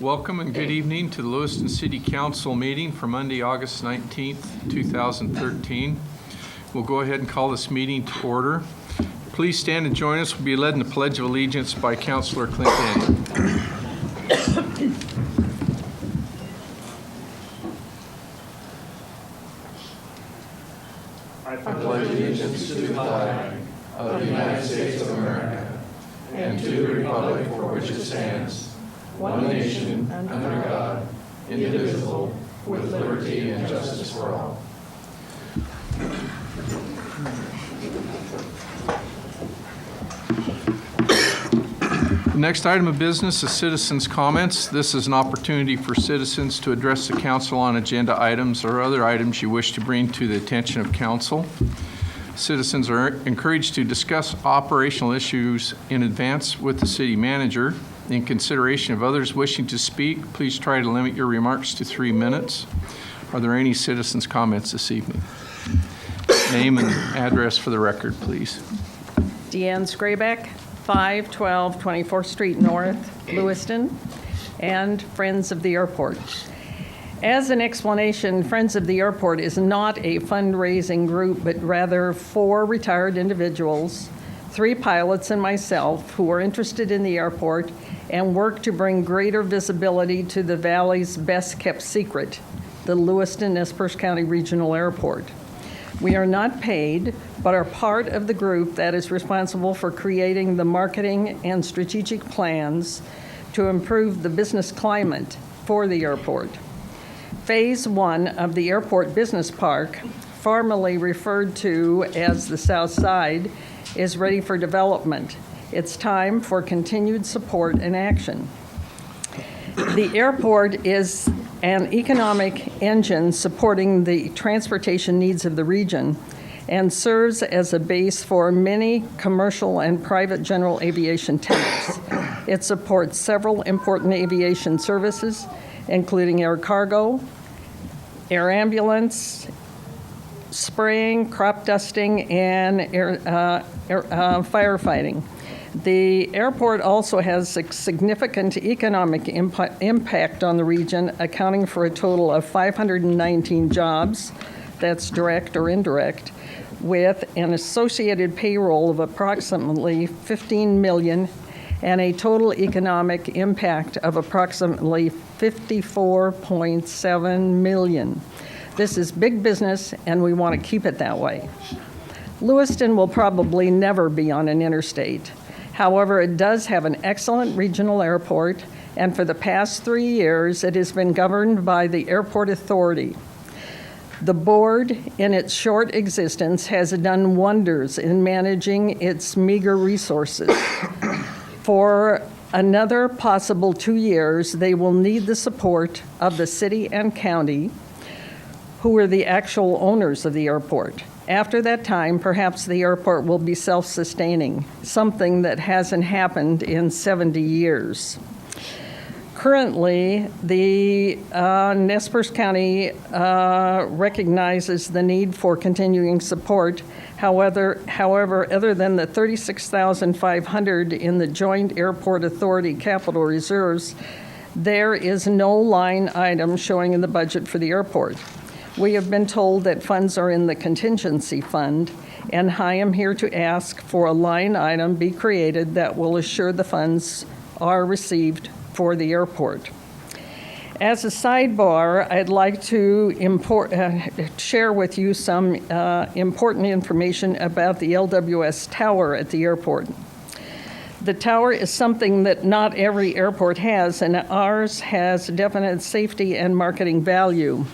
Welcome and good evening to the Lewiston City Council meeting for Monday, August 19th, 2013. We'll go ahead and call this meeting to order. Please stand and join us. We'll be led in the Pledge of Allegiance by Councilor Clint Daniel. I pledge allegiance to the flag of the United States of America and to the republic for which it stands, one nation, under God, indivisible, with liberty and justice for all. The next item of business is citizens' comments. This is an opportunity for citizens to address the council on agenda items or other items you wish to bring to the attention of council. Citizens are encouraged to discuss operational issues in advance with the city manager. In consideration of others wishing to speak, please try to limit your remarks to 3 minutes. Are there any citizens' comments this evening? Name and address for the record, please. Deanne Scrayback, 512 24th Street North, Lewiston, and Friends of the Airport. As an explanation, Friends of the Airport is not a fundraising group, but rather 4 retired individuals, 3 pilots and myself who are interested in the airport and work to bring greater visibility to the Valley's best-kept secret, the Lewiston-Nez Perce County Regional Airport. We are not paid, but are part of the group that is responsible for creating the marketing and strategic plans to improve the business climate for the airport. Phase 1 of the airport business park, formerly referred to as the South Side, is ready for development. It's time for continued support and action. The airport is an economic engine supporting the transportation needs of the region and serves as a base for many commercial and private general aviation tenants. It supports several important aviation services, including air cargo, air ambulance, spraying, crop dusting, and firefighting. The airport also has a significant economic impact on the region, accounting for a total of 519 jobs, that's direct or indirect, with an associated payroll of approximately $15 million and a total economic impact of approximately $54.7 million. This is big business, and we want to keep it that way. Lewiston will probably never be on an interstate. However, it does have an excellent regional airport, and for the past 3 years, it has been governed by the Airport Authority. The board, in its short existence, has done wonders in managing its meager resources. For another possible 2 years, they will need the support of the city and county, who are the actual owners of the airport. After that time, perhaps the airport will be self-sustaining, something that hasn't happened in 70 years. Currently, the Nez Perce County recognizes the need for continuing support. However, other than the $36,500 in the Joint Airport Authority capital reserves, there is no line item showing in the budget for the airport. We have been told that funds are in the contingency fund, and I am here to ask for a line item be created that will assure the funds are received for the airport. As a sidebar, I'd like to share with you some important information about the LWS tower at the airport. The tower is something that not every airport has, and ours has definite safety and marketing value.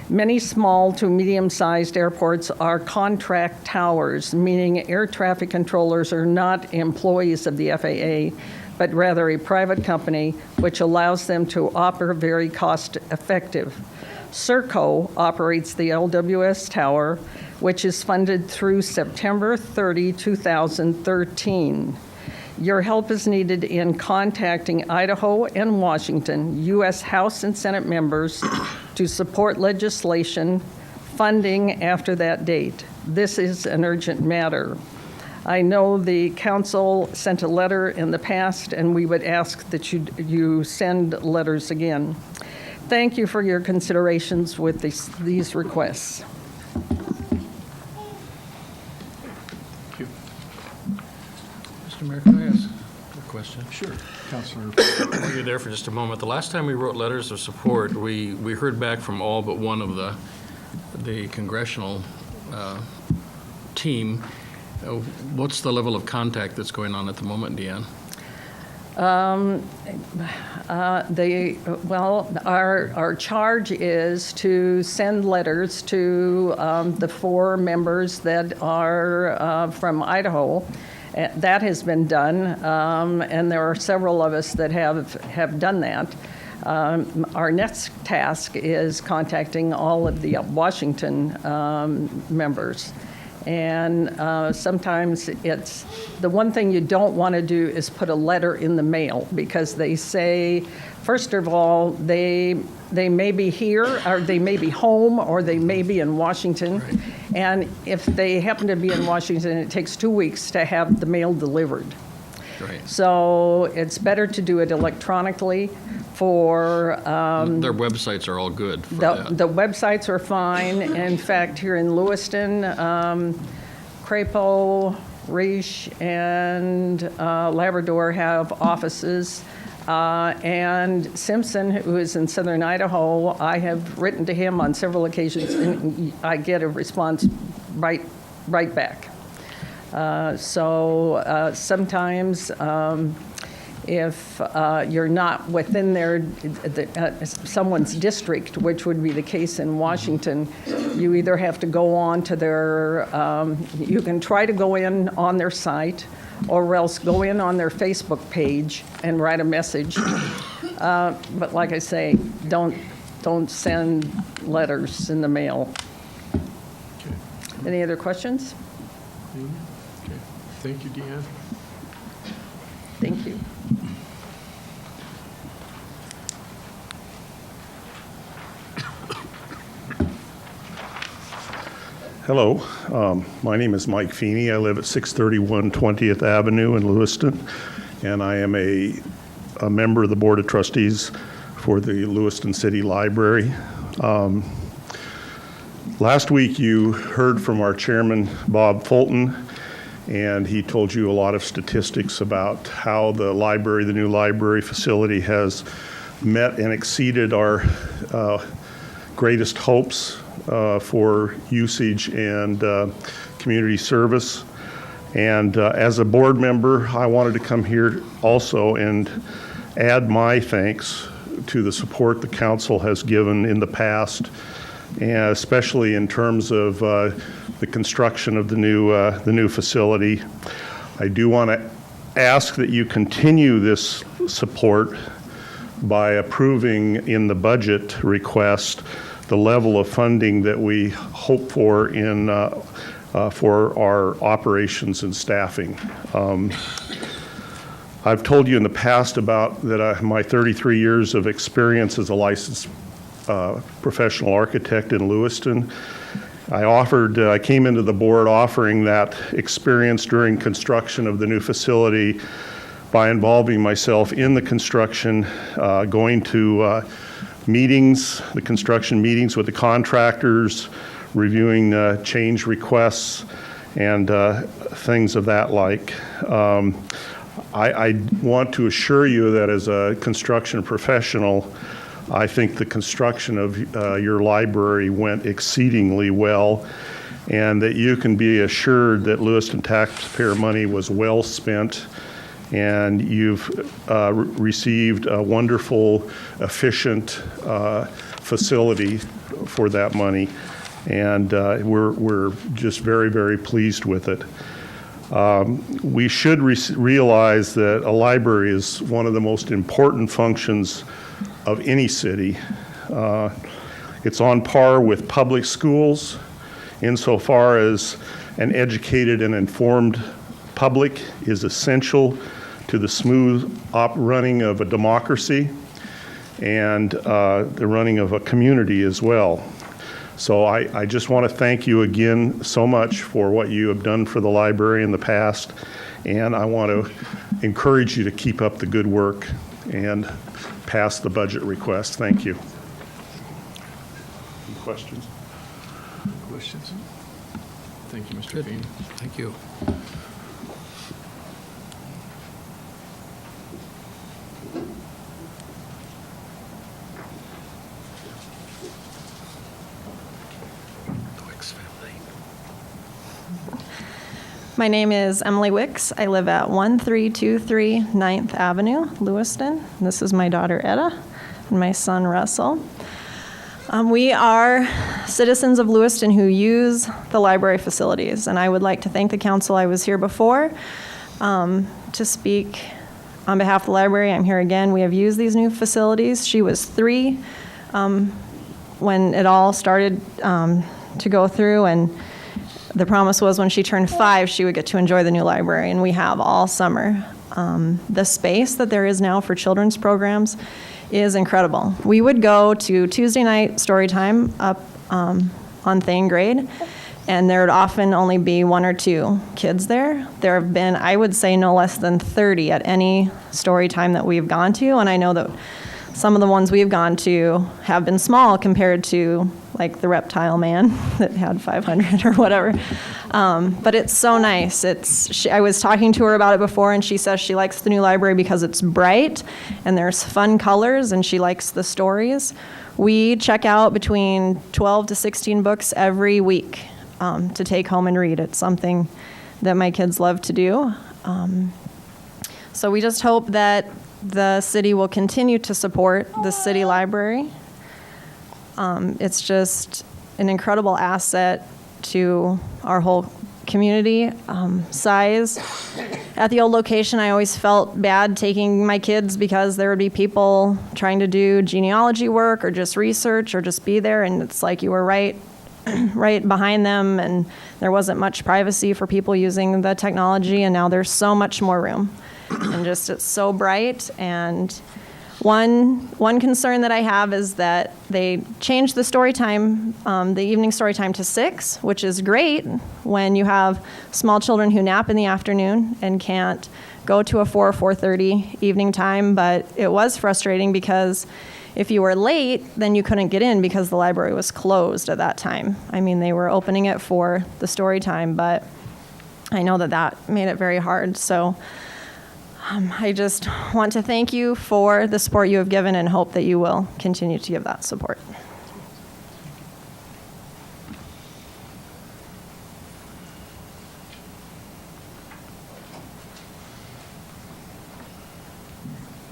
Many small to medium-sized airports are contract towers, meaning air traffic controllers are not employees of the FAA, but rather a private company, which allows them to operate very cost-effective. Serco operates the LWS tower, which is funded through September 30, 2013. Your help is needed in contacting Idaho and Washington, U.S. House and Senate members to support legislation funding after that date. This is an urgent matter. I know the council sent a letter in the past, and we would ask that you send letters again. Thank you for your considerations with these requests. Thank you. Mr. Mayor, can I ask a question? Sure. Councilor. While you're there for just a moment, the last time we wrote letters of support, we heard back from all but one of the congressional team. What's the level of contact that's going on at the moment, Deanne? Our charge is to send letters to the 4 members that are from Idaho. That has been done, and there are several of us that have done that. Our next task is contacting all of the Washington members. And sometimes it's, the one thing you don't want to do is put a letter in the mail, because they say, first of all, they may be here, or they may be home, or they may be in Washington. Right. And if they happen to be in Washington, it takes 2 weeks to have the mail delivered. Right. So it's better to do it electronically for Their websites are all good for that. the websites are fine. In fact, here in Lewiston, Crapo, Riche, and Labrador have offices. And Simpson, who is in southern Idaho, I have written to him on several occasions, and I get a response right back. Sometimes if you're not within someone's district, which would be the case in Washington, you either have to go on to their, you can try to go in on their site, or else go in on their Facebook page and write a message. But like I say, don't send letters in the mail. Okay. Any other questions? Okay. Thank you, Deanne. Thank you. Hello, my name is Mike Feeney. I live at 631 20th Avenue in Lewiston, and I am a member of the Board of Trustees for the Lewiston City Library. Last week you heard from our chairman, Bob Fulton, and he told you a lot of statistics about how the library, the new library facility, has met and exceeded our greatest hopes for usage and community service. And as a board member, I wanted to come here also and add my thanks to the support the council has given in the past, and especially in terms of the construction of the new facility. I do want to ask that you continue this support by approving in the budget request the level of funding that we hope for for our operations and staffing. I've told you in the past about that my 33 years of experience as a licensed professional architect in Lewiston. I came into the board offering that experience during construction of the new facility by involving myself in the construction, going to meetings, the construction meetings with the contractors, reviewing change requests, and things of that like. I want to assure you that as a construction professional, I think the construction of your library went exceedingly well, and that you can be assured that Lewiston taxpayer money was well spent, and you've received a wonderful, efficient facility for that money, and we're just very, very pleased with it. We should realize that a library is one of the most important functions of any city. It's on par with public schools insofar as an educated and informed public is essential to the smooth running of a democracy and the running of a community as well. So I just want to thank you again so much for what you have done for the library in the past, and I want to encourage you to keep up the good work and pass the budget request. Thank you. Any questions? Questions? Thank you, Mr. Good. Bean. Thank you. The Wicks family. My name is Emily Wicks. I live at 1323 9th Avenue, Lewiston. This is my daughter Etta and my son Russell. We are citizens of Lewiston who use the library facilities, and I would like to thank the council. I was here before to speak on behalf of the library. I'm here again. We have used these new facilities. She was 3 when it all started to go through, and the promise was when she turned 5, she would get to enjoy the new library, and we have all summer. The space that there is now for children's programs is incredible. We would go to Tuesday night story time up on Thane Grade, and there would often only be 1 or 2 kids there. There have been, I would say, no less than 30 at any story time that we've gone to, and I know that some of the ones we've gone to have been small compared to like the Reptile Man that had 500 or whatever. But it's so nice. I was talking to her about it before, and she says she likes the new library because it's bright and there's fun colors, and she likes the stories. We check out between 12 to 16 books every week to take home and read. It's something that my kids love to do. So we just hope that the city will continue to support the city library. It's just an incredible asset to our whole community. Size. At the old location, I always felt bad taking my kids because there would be people trying to do genealogy work or just research or just be there, and it's like you were right behind them, and there wasn't much privacy for people using the technology, and now there's so much more room. And just it's so bright. And one concern that I have is that they changed the story time, the evening story time to 6, which is great when you have small children who nap in the afternoon and can't go to a 4 or 4:30 evening time. But it was frustrating because if you were late, then you couldn't get in because the library was closed at that time. I mean, they were opening it for the story time, but I know that made it very hard. So I just want to thank you for the support you have given and hope that you will continue to give that support.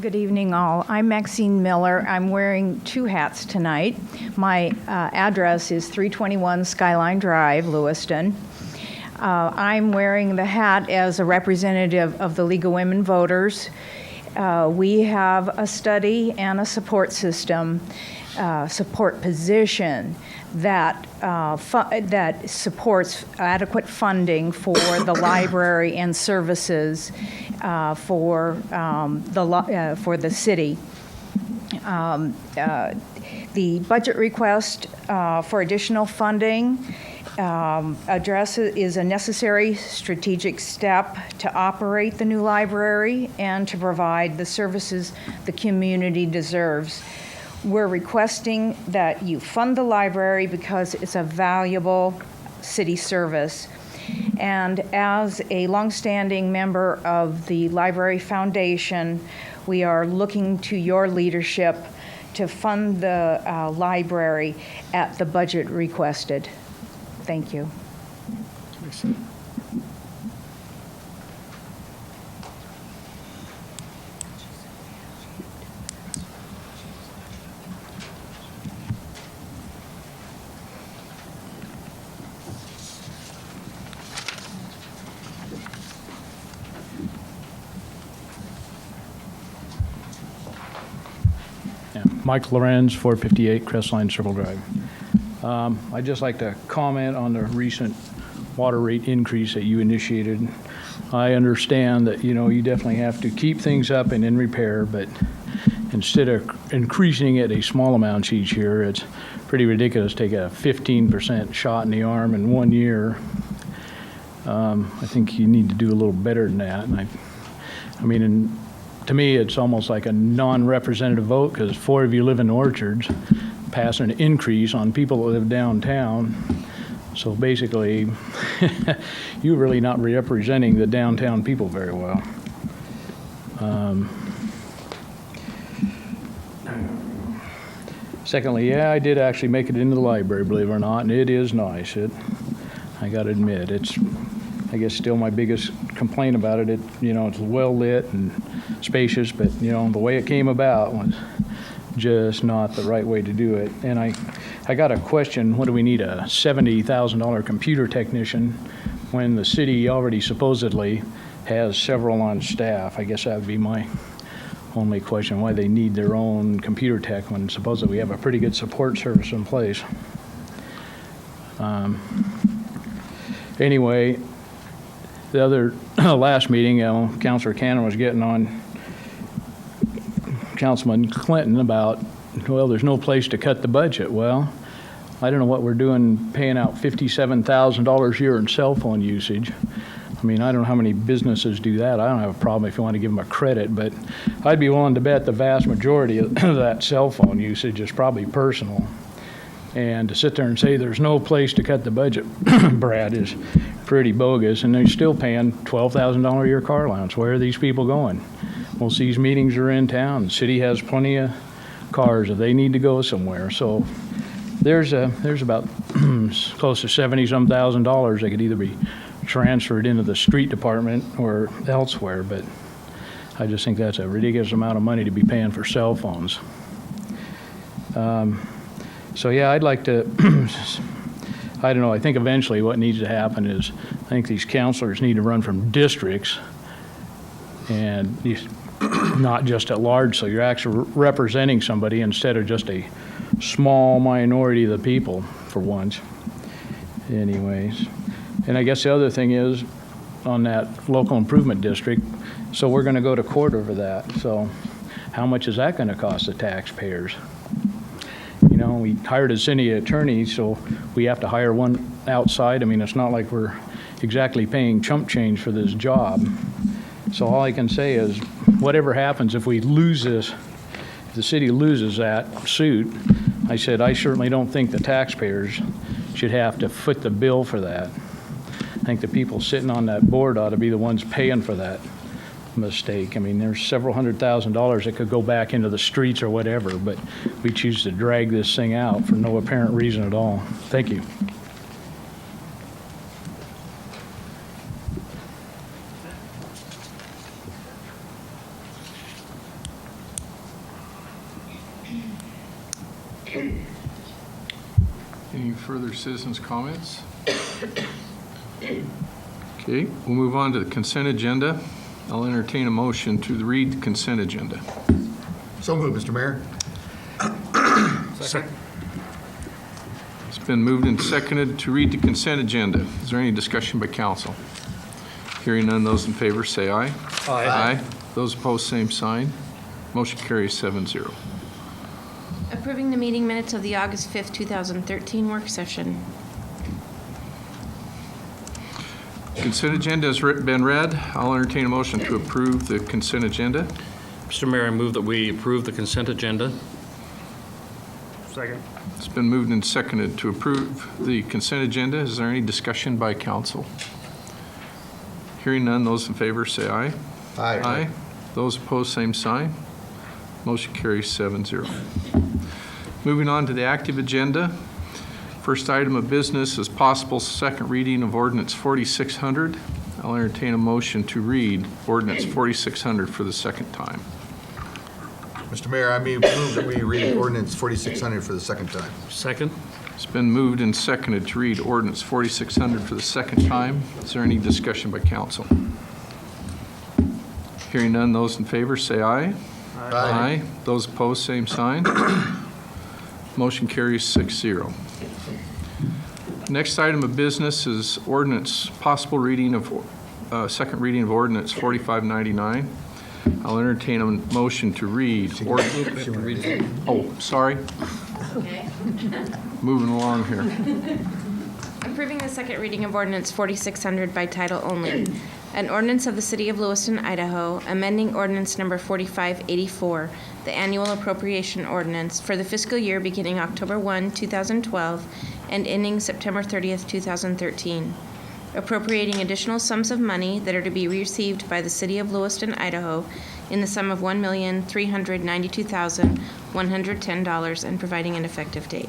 Good evening, all. I'm Maxine Miller. I'm wearing 2 hats tonight. My address is 321 Skyline Drive, Lewiston. I'm wearing the hat as a representative of the League of Women Voters. We have a study and a support system, support position that supports adequate funding for the library and services for the city. The budget request for additional funding is a necessary strategic step to operate the new library and to provide the services the community deserves. We're requesting that you fund the library because it's a valuable city service. And as a longstanding member of the Library Foundation, we are looking to your leadership to fund the library at the budget requested. Thank you. Yeah. Mike Lorenz, 458 Crestline Circle Drive. I'd just like to comment on the recent water rate increase that you initiated. I understand that, you definitely have to keep things up and in repair, but, instead of increasing it a small amount each year, it's pretty ridiculous to take a 15% shot in the arm in 1 year. I think you need to do a little better than that. And I mean, and to me, it's almost like a non-representative vote because 4 of you live in Orchards, passing an increase on people that live downtown. So basically, you're really not representing the downtown people very well. Secondly, yeah, I did actually make it into the library, believe it or not, and it is nice. I got to admit, it's, I guess, still my biggest complaint about it. It's well lit and spacious, but the way it came about was just not the right way to do it. And I got a question: what do we need a $70,000 computer technician when the city already supposedly has several on staff? I guess that would be my only question, why they need their own computer tech when supposedly we have a pretty good support service in place. Anyway, the other last meeting, Councilor Cannon was getting on Councilman Clinton about, well, there's no place to cut the budget. Well, I don't know what we're doing paying out $57,000 a year in cell phone usage. I mean, I don't know how many businesses do that. I don't have a problem if you want to give them a credit, but I'd be willing to bet the vast majority of that cell phone usage is probably personal. And to sit there and say there's no place to cut the budget, Brad, is pretty bogus. And they're still paying $12,000 a year car allowance. Where are these people going? Most of these meetings are in town. The city has plenty of cars if they need to go somewhere. So there's about close to $70-some thousand that could either be transferred into the street department or elsewhere, but I just think that's a ridiculous amount of money to be paying for cell phones. So yeah, I'd like to, I don't know, I think eventually what needs to happen is I think these counselors need to run from districts and not just at large, so you're actually representing somebody instead of just a small minority of the people for once. Anyways. And I guess the other thing is, on that local improvement district, so we're going to go to court over that. So how much is that going to cost the taxpayers? We hired a city attorney, so we have to hire one outside. I mean, it's not like we're exactly paying chump change for this job. So all I can say is, whatever happens, if we lose this, if the city loses that suit, I said, I certainly don't think the taxpayers should have to foot the bill for that. I think the people sitting on that board ought to be the ones paying for that mistake. I mean, there's several $100,000 that could go back into the streets or whatever, but we choose to drag this thing out for no apparent reason at all. Thank you. Any further citizens' comments? Okay, we'll move on to the consent agenda. I'll entertain a motion to read the consent agenda. So moved, Mr. Mayor. Second. It's been moved and seconded to read the consent agenda. Is there any discussion by council? Hearing none, those in favor say aye. Aye. Those opposed, same sign. Motion carries 7-0. Approving the meeting minutes of the August 5th, 2013 work session. Consent agenda has been read. I'll entertain a motion to approve the consent agenda. Mr. Mayor, I move that we approve the consent agenda. Second. It's been moved and seconded to approve the consent agenda. Is there any discussion by council? Hearing none, those in favor say aye. Aye. Those opposed, same sign. Motion carries 7-0. Moving on to the active agenda. First item of business is possible second reading of ordinance 4600. I'll entertain a motion to read ordinance 4600 for the second time. Mr. Mayor, I move that we read ordinance 4600 for the second time. Second. It's been moved and seconded to read ordinance 4600 for the second time. Is there any discussion by council? Hearing none, those in favor say aye. Aye. Those opposed, same sign. Motion carries 6-0. Next item of business is ordinance, possible reading of, second reading of ordinance 4599. I'll entertain a motion to read. Oh, sorry. Okay. Moving along here. Approving the second reading of ordinance 4600 by title only. An ordinance of the City of Lewiston, Idaho, amending ordinance number 4584, the annual appropriation ordinance for the fiscal year beginning October 1, 2012, and ending September 30th, 2013. Appropriating additional sums of money that are to be received by the City of Lewiston, Idaho, in the sum of $1,392,110, and providing an effective date.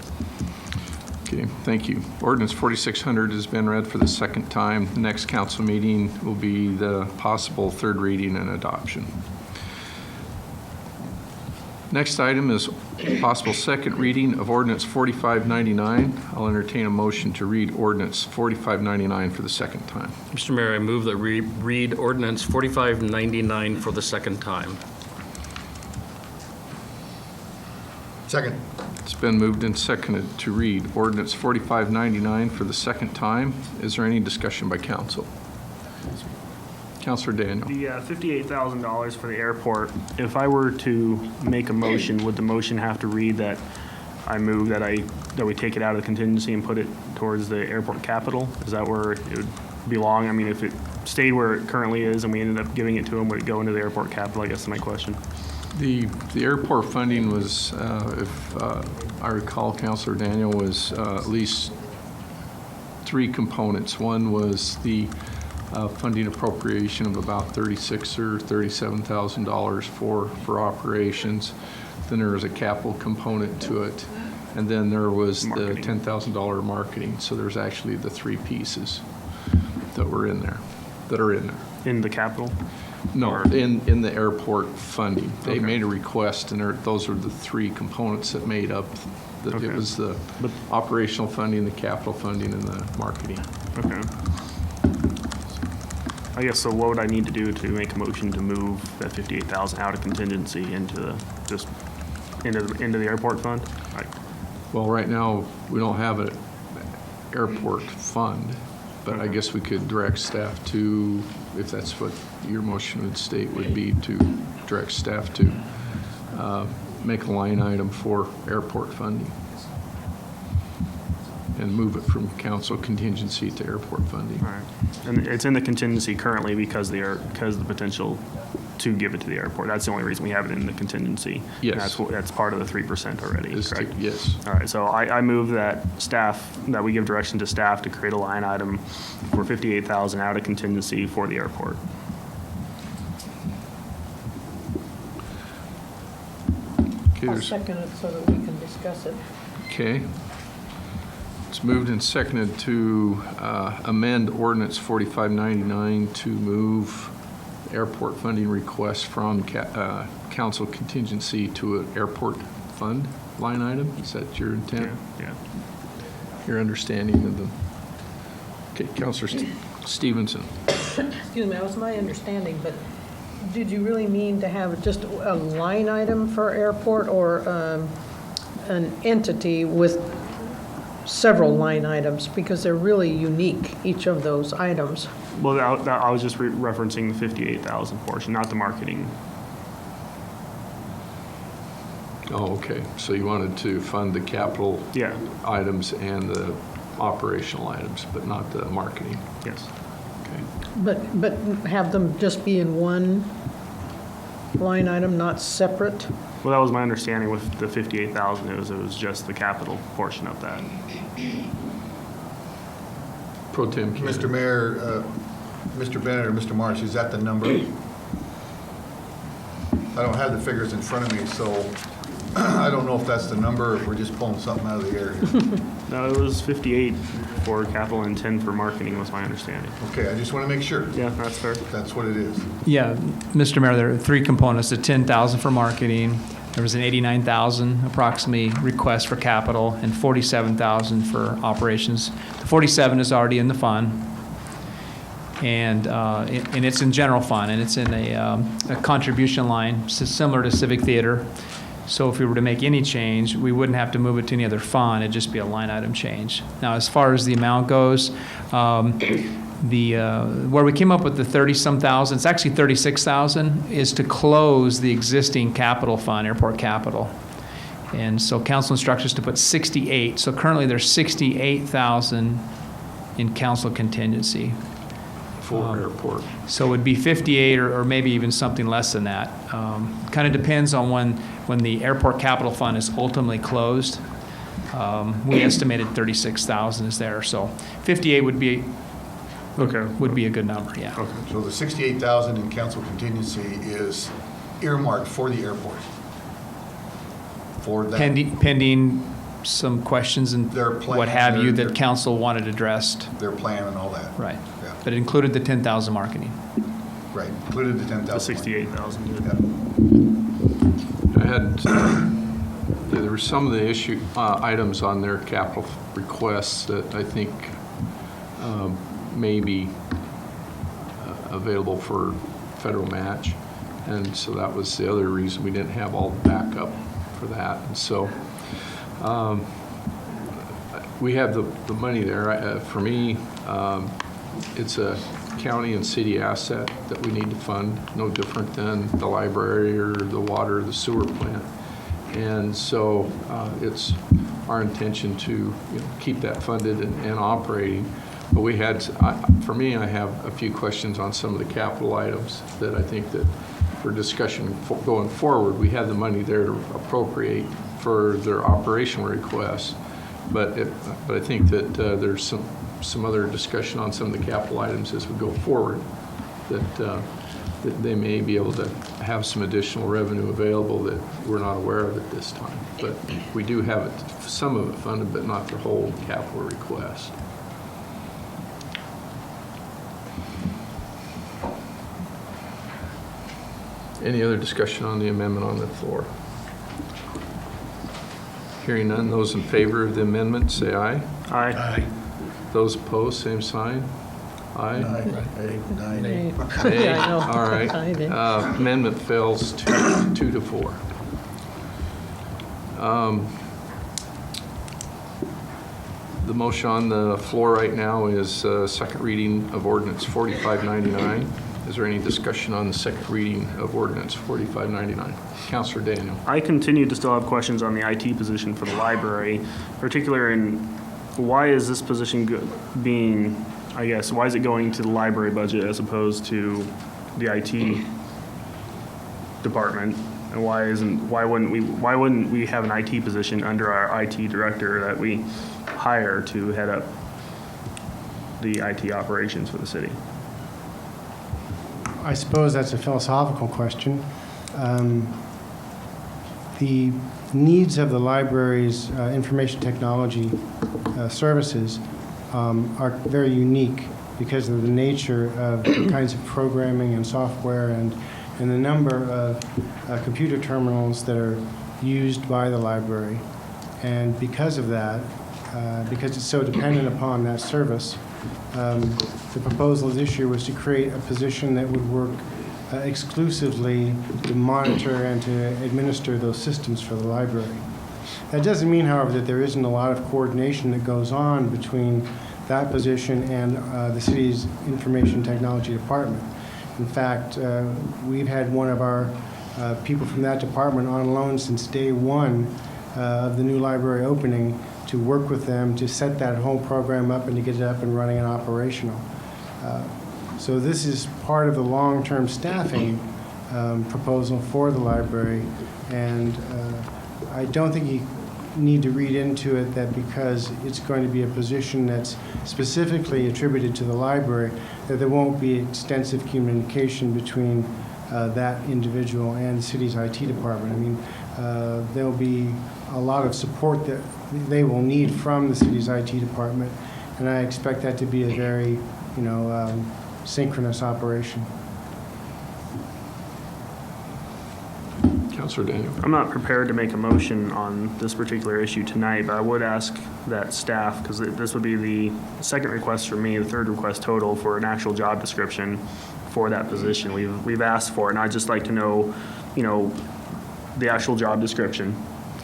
Okay, thank you. Ordinance 4600 has been read for the second time. The next council meeting will be the possible third reading and adoption. Next item is possible second reading of ordinance 4599. I'll entertain a motion to read ordinance 4599 for the second time. Mr. Mayor, I move that we read ordinance 4599 for the second time. Second. It's been moved and seconded to read ordinance 4599 for the second time. Is there any discussion by council? Councilor Daniel. The $58,000 for the airport, if I were to make a motion, would the motion have to read that I move that we take it out of the contingency and put it towards the airport capital? Is that where it would belong? I mean, if it stayed where it currently is and we ended up giving it to them, would it go into the airport capital? I guess is my question. The airport funding was, if I recall, Councilor Daniel, was at least three components. One was the funding appropriation of about $36,000 or $37,000 for operations. Then there was a capital component to it, and then there was the $10,000 marketing. So there's actually the three pieces that were in there, that are in there. In the capital? No, in the airport funding. They Okay. made a request, and those are the three components that made up. Okay. It was the But- operational funding, the capital funding, and the marketing. Okay. I guess, so what would I need to do to make a motion to move that 58,000 out of contingency into the airport fund? Well, right now, we don't have an airport fund, but I guess we could direct staff to, if that's what your motion would state, would be to direct staff to make a line item for airport funding and move it from council contingency to airport funding. All right. And it's in the contingency currently because of the potential to give it to the airport. That's the only reason we have it in the contingency. Yes. And that's part of the 3% already, correct? Yes. All right, so I move that we give direction to staff to create a line item for 58,000 out of contingency for the airport. Okay, I'll there's- second it so that we can discuss it. Okay. It's moved and seconded to amend ordinance 4599 to move airport funding request from council contingency to an airport fund line item. Is that your intent? Yeah. Your understanding of the, okay, Councilor Stevenson. Excuse me, that was my understanding, but did you really mean to have just a line item for airport or an entity with several line items? Because they're really unique, each of those items. Well, I was just referencing the 58,000 portion, not the marketing. Oh, okay. So you wanted to fund the capital Yeah, items and the operational items, but not the marketing. yes. Okay. But have them just be in one line item, not separate? Well, that was my understanding with the 58,000, it was just the capital portion of that. Pro Tem Kennedy. Mr. Mayor, Mr. Bennett or Mr. March, is that the number? I don't have the figures in front of me, so I don't know if that's the number or if we're just pulling something out of the air here. No, it was 58 for capital and 10 for marketing was my understanding. Okay, I just want to make sure Yeah, that's fair. that's what it is. Yeah, Mr. Mayor, there are three components, the 10,000 for marketing, there was an 89,000 approximately request for capital, and 47,000 for operations. The 47 is already in the fund, and it's in general fund, and it's in a contribution line, similar to Civic Theater. So if we were to make any change, we wouldn't have to move it to any other fund, it'd just be a line item change. Now, as far as the amount goes, where we came up with the 30-some thousand, it's actually 36,000, is to close the existing capital fund, airport capital. And so council instructs us to put 68. So currently there's 68,000 in council contingency. For airport. So it would be 58 or maybe even something less than that. Kind of depends on when the airport capital fund is ultimately closed. We estimated 36,000 is there, so 58 would be a good number, yeah. Okay. So the 68,000 in council contingency is earmarked for the airport? For that? Pending some questions and Their plan, what have you their- that council wanted addressed. Their plan and all that? Right. Yeah. But it included the 10,000 marketing. Right, included the 10,000. The 68,000. Yeah. I had, there were some of the items on their capital requests that I think may be available for federal match. And so that was the other reason we didn't have all the backup for that. And so we have the money there. For me, it's a county and city asset that we need to fund, no different than the library or the water or the sewer plant. And so it's our intention to keep that funded and operating. But we had, for me, I have a few questions on some of the capital items that I think that for discussion going forward, we had the money there to appropriate for their operational requests. But I think that there's some other discussion on some of the capital items as we go forward that they may be able to have some additional revenue available that we're not aware of at this time. But we do have it, some of it funded, but not the whole capital request. Any other discussion on the amendment on the floor? Hearing none, those in favor of the amendment, say aye. Aye. Those opposed, same sign. Aye. Nay. Nay. Yeah, I know. All right. Aye, nay. Amendment fails 2 to 4. The motion on the floor right now is second reading of ordinance 4599. Is there any discussion on the second reading of ordinance 4599? Councilor Daniel. I continue to still have questions on the IT position for the library, particularly in why is this position being, I guess, why is it going to the library budget as opposed to the IT department? And why wouldn't we have an IT position under our IT director that we hire to head up the IT operations for the city? I suppose that's a philosophical question. The needs of the library's information technology services are very unique because of the nature of the kinds of programming and software and the number of computer terminals that are used by the library. And because of that, because it's so dependent upon that service, the proposal this year was to create a position that would work exclusively to monitor and to administer those systems for the library. That doesn't mean, however, that there isn't a lot of coordination that goes on between that position and the city's information technology department. In fact, we've had one of our people from that department on loan since day one of the new library opening to work with them to set that whole program up and to get it up and running and operational. So this is part of the long-term staffing proposal for the library, and I don't think you need to read into it that because it's going to be a position that's specifically attributed to the library, that there won't be extensive communication between that individual and the city's IT department. I mean, there'll be a lot of support that they will need from the city's IT department, and I expect that to be a very, synchronous operation. Councilor Daniel. I'm not prepared to make a motion on this particular issue tonight, but I would ask that staff, because this would be the second request for me, the third request total for an actual job description for that position. We've asked for it, and I'd just like to know, the actual job description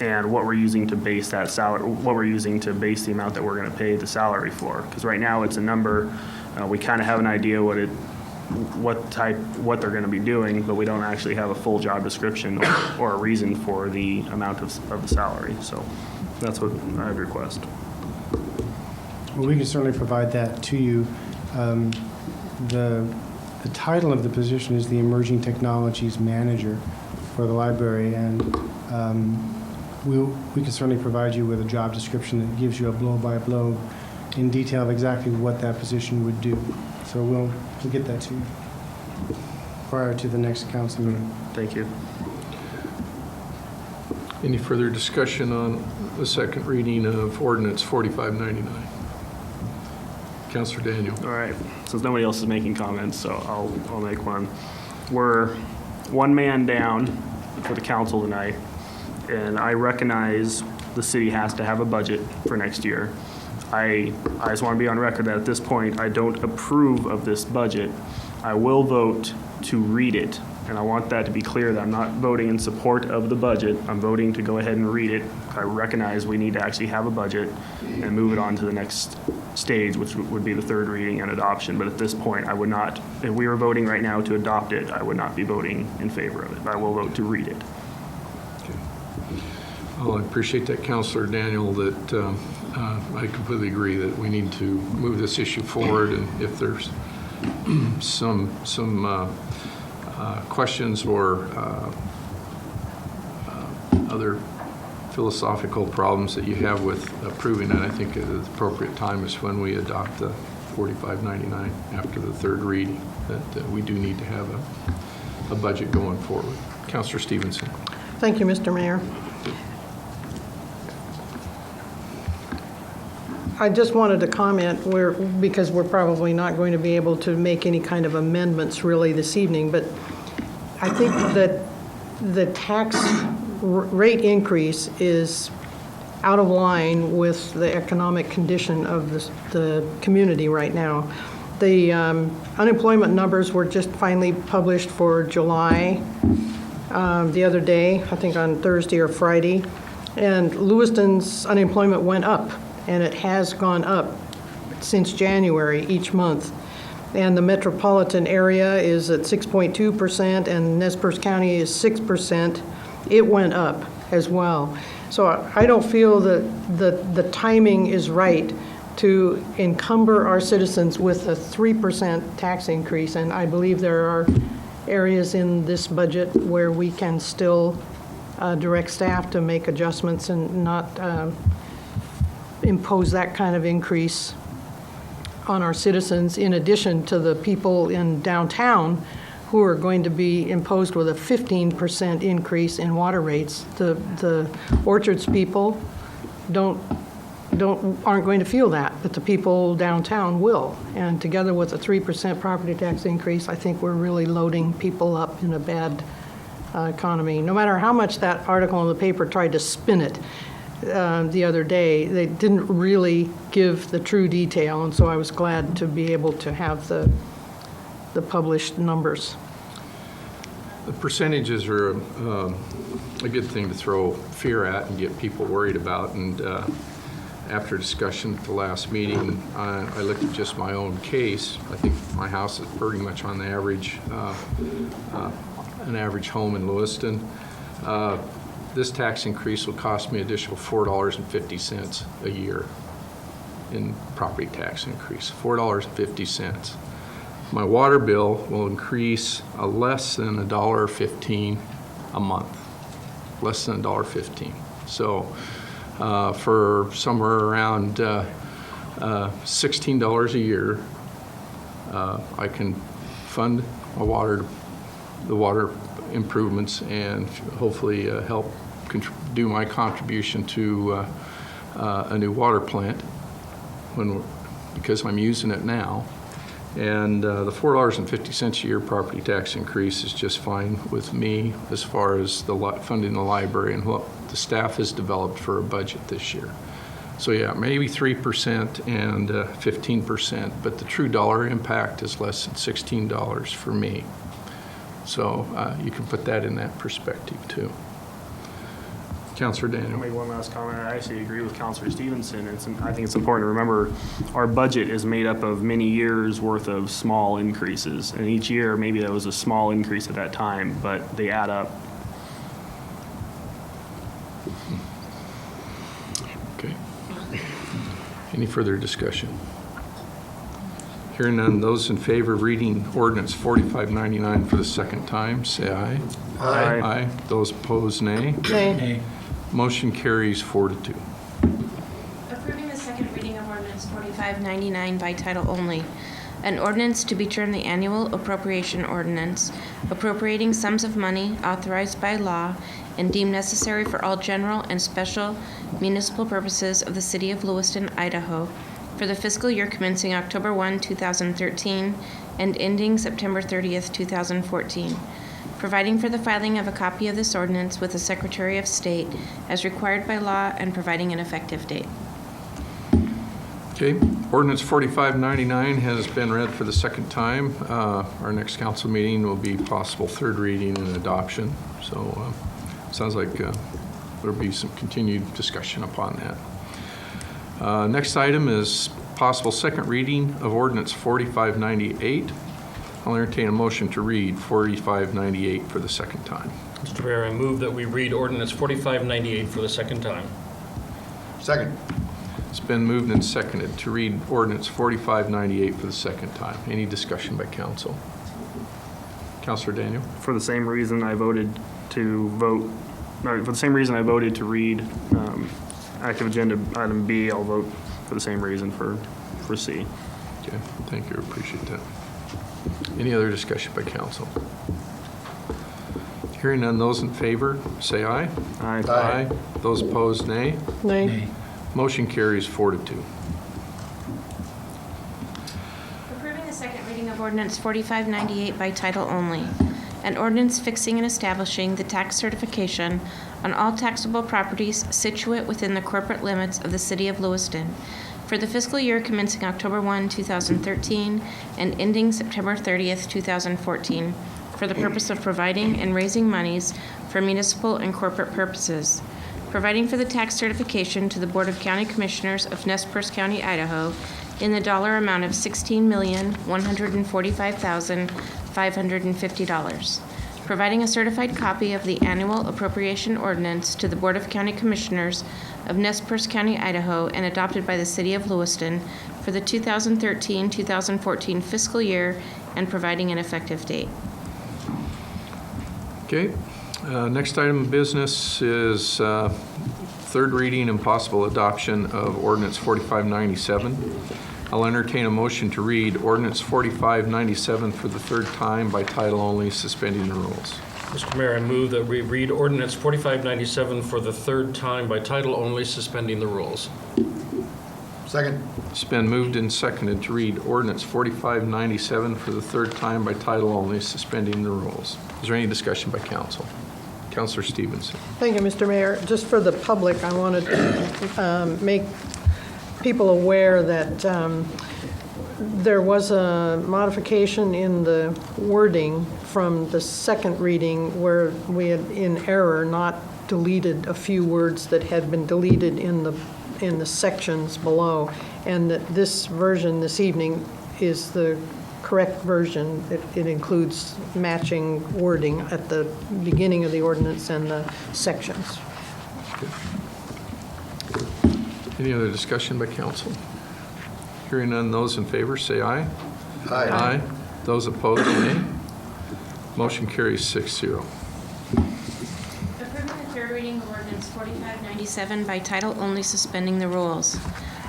and what we're using to base that salary, what we're using to base the amount that we're going to pay the salary for. Because right now it's a number We kind of have an idea what they're going to be doing, but we don't actually have a full job description or a reason for the amount of the salary. So that's what I'd request. Well, we can certainly provide that to you. The title of the position is the Emerging Technologies Manager for the library, and we can certainly provide you with a job description that gives you a blow-by-blow in detail of exactly what that position would do. So we'll get that to you prior to the next council meeting. Thank you. Any further discussion on the second reading of ordinance 4599? Councilor Daniel. All right, since nobody else is making comments, so I'll make one. We're one man down for the council tonight, and I recognize the city has to have a budget for next year. I just want to be on record that at this point, I don't approve of this budget. I will vote to read it, and I want that to be clear that I'm not voting in support of the budget. I'm voting to go ahead and read it. I recognize we need to actually have a budget and move it on to the next stage, which would be the third reading and adoption. But at this point, I would not, if we were voting right now to adopt it, I would not be voting in favor of it. I will vote to read it. Well, I appreciate that, Councilor Daniel, that I completely agree that we need to move this issue forward, and if there's some questions or other philosophical problems that you have with approving it, I think the appropriate time is when we adopt the 4599 after the third reading, that we do need to have a budget going forward. Councilor Stevenson. Thank you, Mr. Mayor. I just wanted to comment, because we're probably not going to be able to make any kind of amendments really this evening, but I think that the tax rate increase is out of line with the economic condition of the community right now. The unemployment numbers were just finally published for July the other day, I think on Thursday or Friday, and Lewiston's unemployment went up, and it has gone up since January each month. And the metropolitan area is at 6.2%, and Nez Perce County is 6%. It went up as well. So I don't feel that the timing is right to encumber our citizens with a 3% tax increase, and I believe there are areas in this budget where we can still direct staff to make adjustments and not impose that kind of increase on our citizens, in addition to the people in downtown who are going to be imposed with a 15% increase in water rates. The Orchards people aren't going to feel that, but the people downtown will. And together with a 3% property tax increase, I think we're really loading people up in a bad economy. No matter how much that article in the paper tried to spin it the other day, they didn't really give the true detail, and so I was glad to be able to have the published numbers. The percentages are a good thing to throw fear at and get people worried about, and after discussion at the last meeting, I looked at just my own case. I think my house is pretty much on the average, an average home in Lewiston. This tax increase will cost me additional $4.50 a year in property tax increase, $4.50. My water bill will increase less than $1.15 a month, less than $1.15. So for somewhere around $16 a year, I can fund the water improvements and hopefully help do my contribution to a new water plant because I'm using it now. And the $4.50 a year property tax increase is just fine with me as far as funding the library and what the staff has developed for a budget this year. So yeah, maybe 3% and 15%, but the true dollar impact is less than $16 for me. So you can put that in that perspective too. Counselor I'll Daniel. make one last comment. I actually agree with Counselor Stevenson. I think it's important to remember our budget is made up of many years' worth of small increases. And each year, maybe that was a small increase at that time, but they add up. Okay. Any further discussion? Hearing none, those in favor of reading ordinance 4599 for the second time, say aye. Aye. Aye. Those opposed, nay. Nay. Motion carries 4-2. Approving the second reading of ordinance 4599 by title only. An ordinance to be termed the annual appropriation ordinance, appropriating sums of money authorized by law and deemed necessary for all general and special municipal purposes of the city of Lewiston, Idaho, for the fiscal year commencing October 1, 2013, and ending September 30th, 2014. Providing for the filing of a copy of this ordinance with the Secretary of State as required by law and providing an effective date. Okay, ordinance 4599 has been read for the second time. Our next council meeting will be possible third reading and adoption. So sounds like there'll be some continued discussion upon that. Next item is possible second reading of ordinance 4598. I'll entertain a motion to read 4598 for the second time. Mr. Mayor, I move that we read ordinance 4598 for the second time. Second. It's been moved and seconded to read ordinance 4598 for the second time. Any discussion by council? Councilor Daniel? For the same reason I voted to read active agenda item B, I'll vote for the same reason for C. Okay, thank you, appreciate that. Any other discussion by council? Hearing none, those in favor, say aye. Aye. Aye. Those opposed, nay. Nay. Motion carries 4-2. Approving the second reading of ordinance 4598 by title only. An ordinance fixing and establishing the tax certification on all taxable properties situate within the corporate limits of the city of Lewiston for the fiscal year commencing October 1, 2013, and ending September 30th, 2014, for the purpose of providing and raising monies for municipal and corporate purposes, providing for the tax certification to the Board of County Commissioners of Nez Perce County, Idaho, in the dollar amount of $16,145,550, providing a certified copy of the annual appropriation ordinance to the Board of County Commissioners of Nez Perce County, Idaho, and adopted by the city of Lewiston for the 2013-2014 fiscal year, and providing an effective date. Okay, next item of business is third reading and possible adoption of ordinance 4597. I'll entertain a motion to read ordinance 4597 for the third time by title only, suspending the rules. Mr. Mayor, I move that we read ordinance 4597 for the third time by title only, suspending the rules. Second. It's been moved and seconded to read ordinance 4597 for the third time by title only, suspending the rules. Is there any discussion by council? Councilor Stevenson. Thank you, Mr. Mayor. Just for the public, I wanted to make people aware that there was a modification in the wording from the second reading where we had in error not deleted a few words that had been deleted in the sections below, and that this version this evening is the correct version. It includes matching wording at the beginning of the ordinance and the sections. Any other discussion by council? Hearing none, those in favor say aye. Aye. Aye. Those opposed, nay. Motion carries 6-0. Approving the third reading of ordinance 4597 by title only, suspending the rules.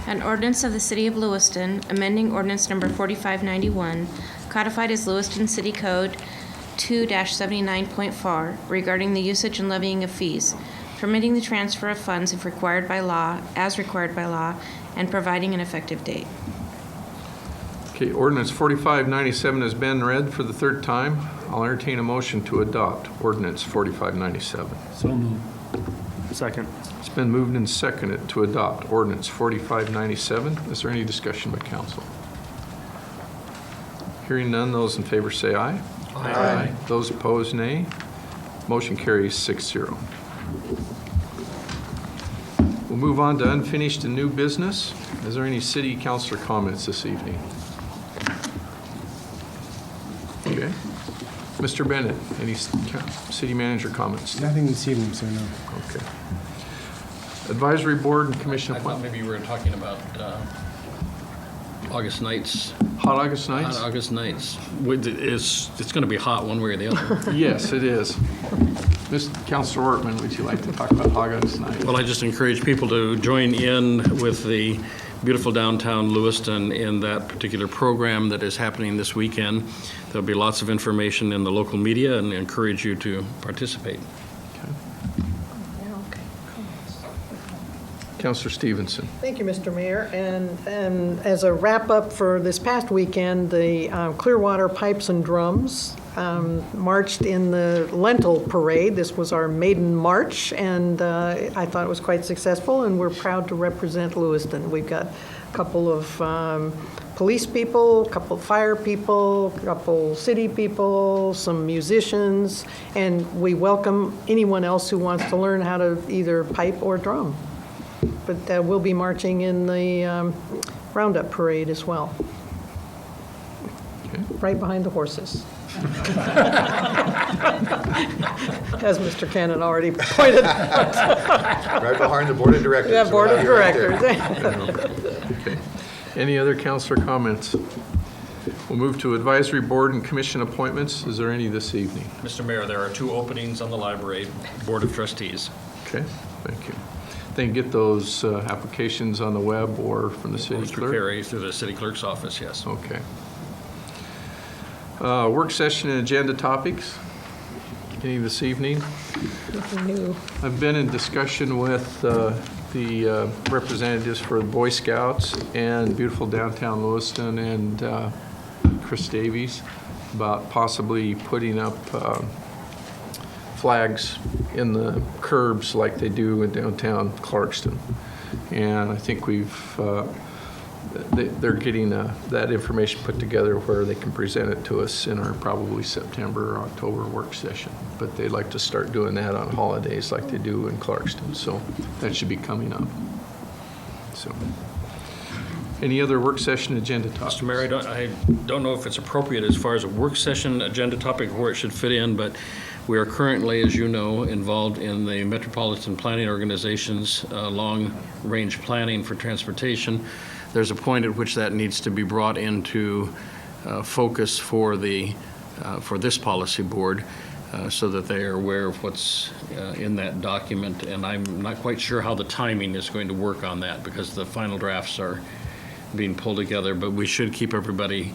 An ordinance of the City of Lewiston, amending ordinance number 4591, codified as Lewiston City Code 2-79.4, regarding the usage and levying of fees, permitting the transfer of funds if required by law, as required by law, and providing an effective date. Okay, ordinance 4597 has been read for the third time. I'll entertain a motion to adopt ordinance 4597. So moved. Second. It's been moved and seconded to adopt ordinance 4597. Is there any discussion by council? Hearing none, those in favor say aye. Aye. Those opposed, nay. Motion carries 6-0. We'll move on to unfinished and new business. Is there any city councilor comments this evening? Okay. Mr. Bennett, any city manager comments? Nothing this evening, sir, no. Okay. Advisory board and commission I thought appointment. maybe you were talking about August nights. Hot August nights? Hot August nights. It's going to be hot one way or the other. Yes, it is. Mr. Councilor Ortman, would you like to talk about Hot August nights? Well, I just encourage people to join in with the beautiful downtown Lewiston in that particular program that is happening this weekend. There'll be lots of information in the local media, and encourage you to participate. Councilor Stevenson. Thank you, Mr. Mayor. And as a wrap-up for this past weekend, the Clearwater Pipes and Drums marched in the Lentil Parade. This was our maiden march, and I thought it was quite successful, and we're proud to represent Lewiston. We've got a couple of police people, a couple of fire people, a couple city people, some musicians, and we welcome anyone else who wants to learn how to either pipe or drum. But we'll be marching in the Roundup Parade as well. Okay. Right behind the horses. As Mr. Cannon already pointed out. Right behind the board of directors. Yeah, board of Right there. directors. Okay. Any other councilor comments? We'll move to advisory board and commission appointments. Is there any this evening? Mr. Mayor, there are 2 openings on the library Board of Trustees. Okay, thank you. They can get those applications on the web or from the city Through clerk? Carrie, through the city clerk's office, yes. Okay. Work session and agenda topics. Any this evening? Nothing new. I've been in discussion with the representatives for the Boy Scouts and beautiful downtown Lewiston and Chris Davies about possibly putting up flags in the curbs like they do in downtown Clarkston. And I think they're getting that information put together where they can present it to us in our probably September or October work session. But they'd like to start doing that on holidays like they do in Clarkston. So that should be coming up. So, any other work session agenda topics? Mr. Mayor, I don't know if it's appropriate as far as a work session agenda topic where it should fit in, but we are currently, as you know, involved in the Metropolitan Planning Organization's long-range planning for transportation. There's a point at which that needs to be brought into focus for this policy board so that they are aware of what's in that document. And I'm not quite sure how the timing is going to work on that because the final drafts are being pulled together, but we should keep everybody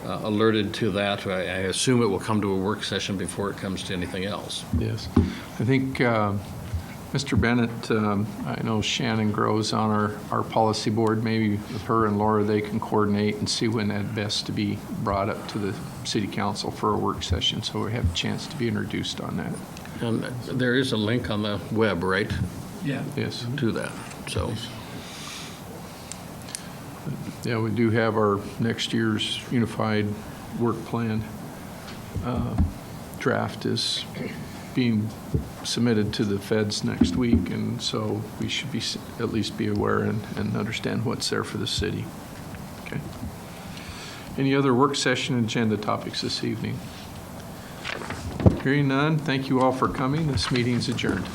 alerted to that. I assume it will come to a work session before it comes to anything else. Yes. I think, Mr. Bennett, I know Shannon Groves on our policy board. Maybe with her and Laura, they can coordinate and see when that's best to be brought up to the city council for a work session, so we have a chance to be introduced on that. And there is a link on the web, right? Yeah. Yes. To that, so. Yeah, we do have our next year's unified work plan draft is being submitted to the feds next week, and so we should be at least be aware and understand what's there for the city. Okay. Any other work session agenda topics this evening? Hearing none, thank you all for coming. This meeting's adjourned.